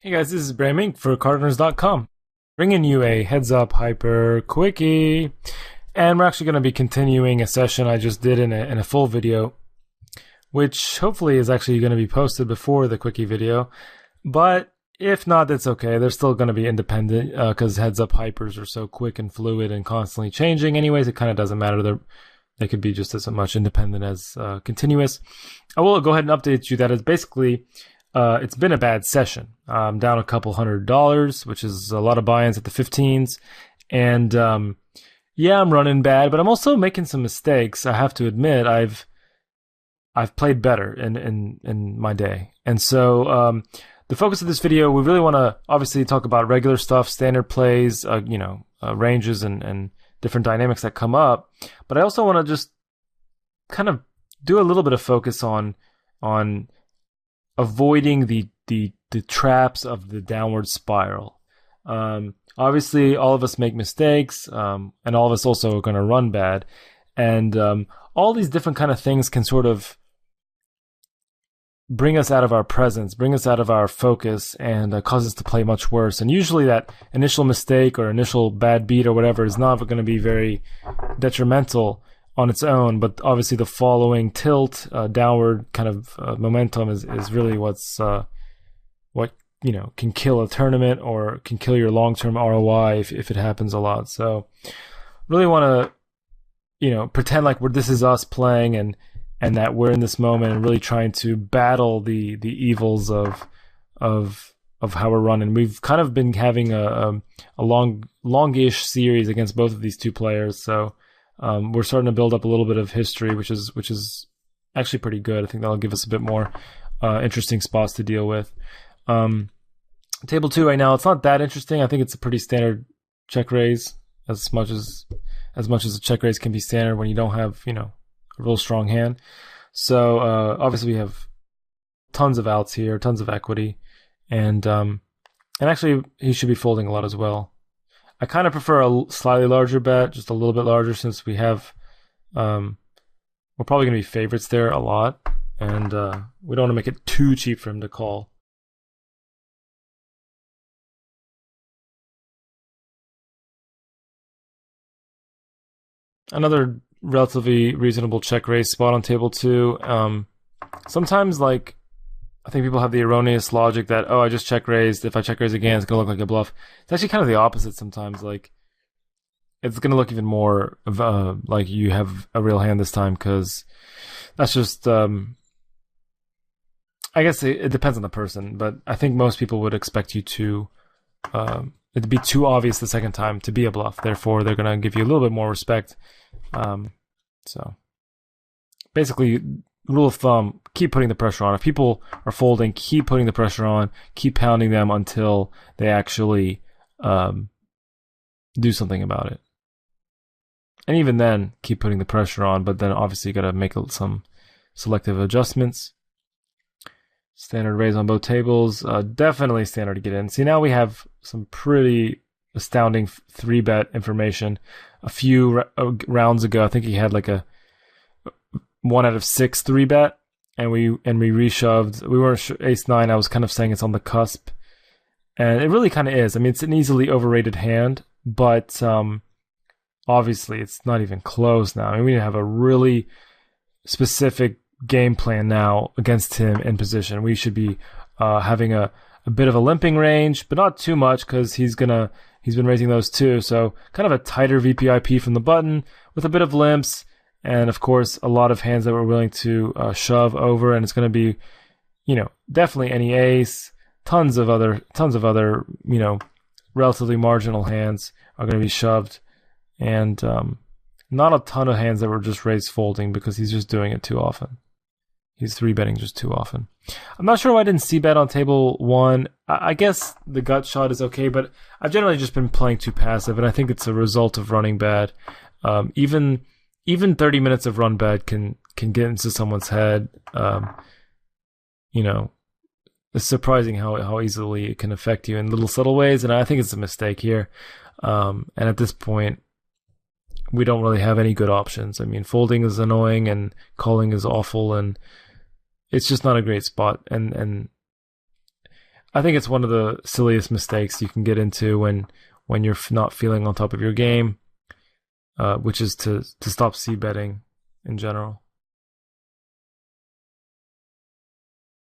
Hey guys, this is Braminc for CardRunners.com, bringing you a heads up hyper quickie. And we're actually going to be continuing a session I just did in a full video, which hopefully is actually going to be posted before the quickie video. But if not, that's okay. They're still going to be independent because heads up hypers are so quick and fluid and constantly changing. Anyways, it kind of doesn't matter. They could be just as much independent as continuous. I will go ahead and update you that it's basically it's been a bad session. I'm down a couple $100, which is a lot of buy-ins at the 15s. And yeah, I'm running bad, but I'm also making some mistakes. I have to admit, I've played better in my day. And so the focus of this video, we really want to obviously talk about regular stuff, standard plays, ranges and different dynamics that come up. But I also want to just kind of do a little bit of focus on avoiding the traps of the downward spiral. Obviously, all of us make mistakes, and all of us also are going to run bad. And all these different kind of things can sort of bring us out of our presence, bring us out of our focus, and cause us to play much worse. And usually that initial mistake or initial bad beat or whatever is not going to be very detrimental on its own, but obviously the following tilt, downward kind of momentum is really what can kill a tournament or can kill your long-term ROI if it happens a lot. So really want to pretend like this is us playing and that we're in this moment and really trying to battle the evils of how we're running. We've kind of been having a longish series against both of these two players, so we're starting to build up a little bit of history, which is actually pretty good. I think that'll give us a bit more interesting spots to deal with. Table 2 right now, it's not that interesting. I think it's a pretty standard check raise, as much as a check raise can be standard when you don't have a real strong hand. So obviously we have tons of outs here, tons of equity, and actually he should be folding a lot as well. I kind of prefer a slightly larger bet, just a little bit larger, since we have, we're probably going to be favorites there a lot, and we don't want to make it too cheap for him to call. Another relatively reasonable check raise spot on table 2. Sometimes, I think people have the erroneous logic that, I just check raised. If I check raise again, it's going to look like a bluff. It's actually kind of the opposite sometimes. It's going to look even more like you have a real hand this time, because that's just, I guess it depends on the person, but I think most people would expect you to, it'd be too obvious the second time to be a bluff. Therefore, they're going to give you a little bit more respect. So basically, rule of thumb, keep putting the pressure on. If people are folding, keep putting the pressure on, keep pounding them until they actually do something about it. And even then, keep putting the pressure on, but then obviously you got to make some selective adjustments. Standard raise on both tables, definitely standard to get in. See, now we have some pretty astounding 3-bet information. A few rounds ago, I think he had like a 1 out of 6 3-bet, and we reshoved. We weren't sure, ace-9. I was kind of saying it's on the cusp, and it really kind of is. I mean, it's an easily overrated hand, but obviously it's not even close now. I mean, we have a really specific game plan now against him in position. We should be having a bit of a limping range, but not too much, because he's been raising those too. So kind of a tighter VPIP from the button with a bit of limps. And of course, a lot of hands that we're willing to shove over, and it's going to be, definitely any ace. Tons of other, relatively marginal hands are going to be shoved, and not a ton of hands that were just raised folding, because he's just doing it too often. He's 3-betting just too often. I'm not sure why I didn't c-bet on table 1. I guess the gut shot is okay, but I've generally just been playing too passive, and I think it's a result of running bad. Even 30 minutes of run bad can get into someone's head. It's surprising how easily it can affect you in little subtle ways, and I think it's a mistake here. And at this point, we don't really have any good options. I mean, folding is annoying and calling is awful, and it's just not a great spot. And I think it's one of the silliest mistakes you can get into when you're not feeling on top of your game, which is to stop c betting in general.